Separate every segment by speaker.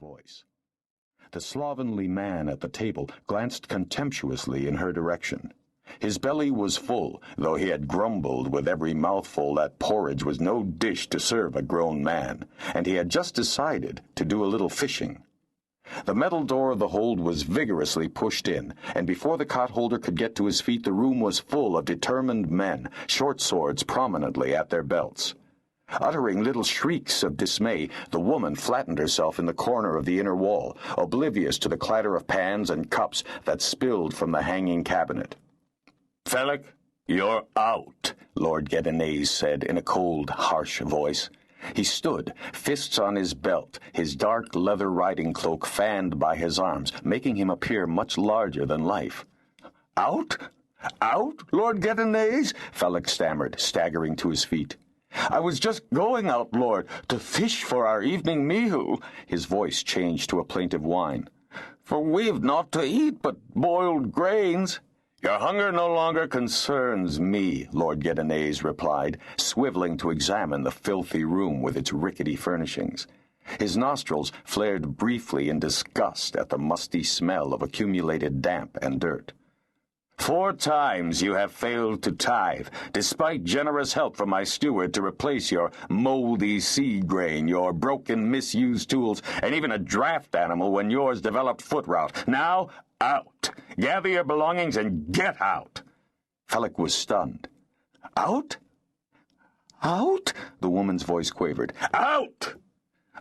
Speaker 1: voice. The slovenly man at the table glanced contemptuously in her direction. His belly was full, though he had grumbled with every mouthful that porridge was no dish to serve a grown man, and he had just decided to do a little fishing. The metal door of the hold was vigorously pushed in, and before the cot-holder could get to his feet, the room was full of determined men, short swords prominently at their belts. Uttering little shrieks of dismay, the woman flattened herself in the corner of the inner wall, oblivious to the clatter of pans and cups that spilled from the hanging cabinet.
Speaker 2: "Felloc, you're out,"
Speaker 1: Lord Gedenays said in a cold, harsh voice. He stood, fists on his belt, his dark leather riding cloak fanned by his arms, making him appear much larger than life.
Speaker 2: "Out? Out, Lord Gedenays?"
Speaker 1: Felloc stammered, staggering to his feet.
Speaker 2: "I was just going out, Lord, to fish for our evening meal."
Speaker 1: His voice changed to a plaintive whine.
Speaker 2: "For we've naught to eat but boiled grains."
Speaker 1: "Your hunger no longer concerns me," Lord Gedenays replied, swiveling to examine the filthy room with its rickety furnishings. His nostrils flared briefly in disgust at the musty smell of accumulated damp and dirt.
Speaker 2: 4 times you have failed to tithe, despite generous help from my steward to replace your moldy seed grain, your broken, misused tools, and even a draft animal when yours developed foot rot. Now, out! Gather your belongings and get out!"
Speaker 1: Felloc was stunned.
Speaker 2: "Out? Out?"
Speaker 1: The woman's voice quavered.
Speaker 2: "Out!"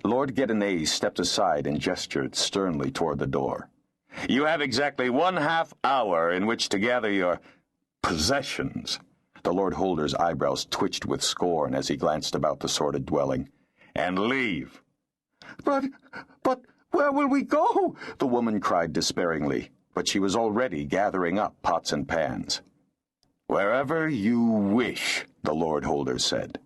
Speaker 1: Lord Gedenays stepped aside and gestured sternly toward the door.
Speaker 2: "You have exactly 1/2 hour in which to gather your possessions."
Speaker 1: The Lord Holder's eyebrows twitched with scorn as he glanced about the sordid dwelling.
Speaker 2: "And leave."
Speaker 1: But, where will we go?" the woman cried despairingly, but she was already gathering up pots and pans.
Speaker 2: "Wherever you wish," the Lord Holder said.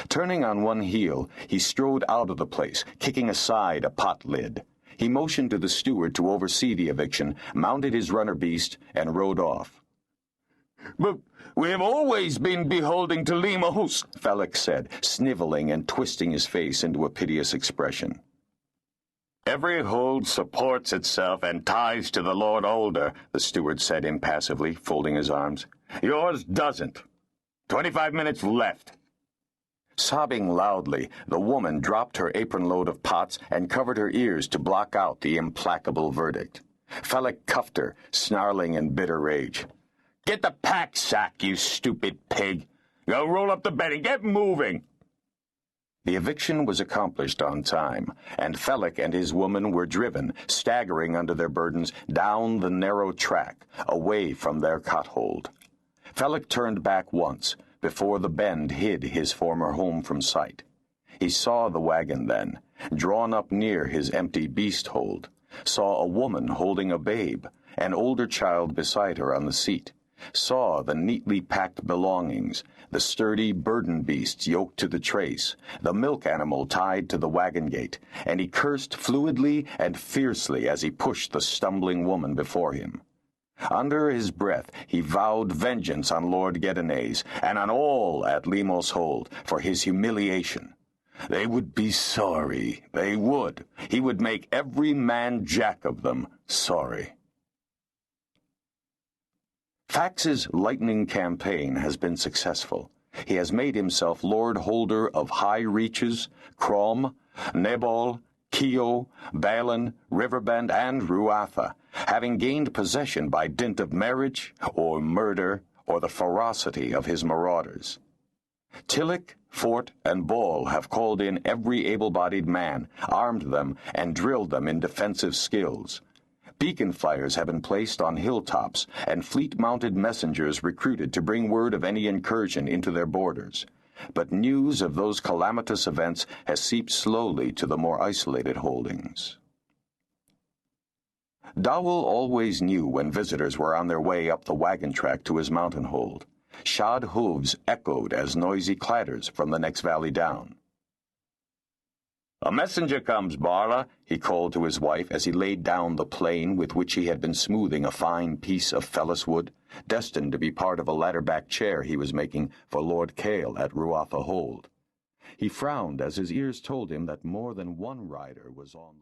Speaker 1: Turning on one heel, he strode out of the place, kicking aside a pot lid. He motioned to the steward to oversee the eviction, mounted his runner beast, and rode off.
Speaker 2: "But we have always been beholding to Lemos,"
Speaker 1: Felloc said, sniveling and twisting his face into a piteous expression.
Speaker 2: "Every hold supports itself and ties to the Lord Holder," the steward said impassively, folding his arms. "Yours doesn't. 25 minutes left."
Speaker 1: Sobbing loudly, the woman dropped her apron-load of pots and covered her ears to block out the implacable verdict. Felloc cuffed her, snarling in bitter rage.
Speaker 2: "Get the pack sack, you stupid pig! Go roll up the bed and get moving!"
Speaker 1: The eviction was accomplished on time, and Felloc and his woman were driven, staggering under their burdens, down the narrow track, away from their cot-hold. Felloc turned back once, before the bend hid his former home from sight. He saw the wagon then, drawn up near his empty beast-hold, saw a woman holding a babe, an older child beside her on the seat, saw the neatly packed belongings, the sturdy burden beasts yoked to the trace, the milk animal tied to the wagon gate, and he cursed fluidly and fiercely as he pushed the stumbling woman before him. Under his breath, he vowed vengeance on Lord Gedenays and on all at Lemos Hold for his humiliation. They would be sorry, they would. He would make every man jack of them sorry. Fax's lightning campaign has been successful. He has made himself Lord Holder of High Reaches, Crom, Nebol, Kio, Balin, Riverbend, and Ruatha, having gained possession by dint of marriage, or murder, or the ferocity of his marauders. Tillich, Fort, and Ball have called in every able-bodied man, armed them, and drilled them in defensive skills. Beacon fires have been placed on hilltops, and fleet-mounted messengers recruited to bring word of any incursion into their borders. But news of those calamitous events has seeped slowly to the more isolated holdings. Dowell always knew when visitors were on their way up the wagon track to his mountain hold. Shod hooves echoed as noisy clatters from the next valley down.
Speaker 2: "A messenger comes, Barla,"
Speaker 1: he called to his wife as he laid down the plane with which he had been smoothing a fine piece of fellis wood, destined to be part of a ladder-back chair he was making for Lord Cale at Ruatha Hold. He frowned as his ears told him that more than one rider was on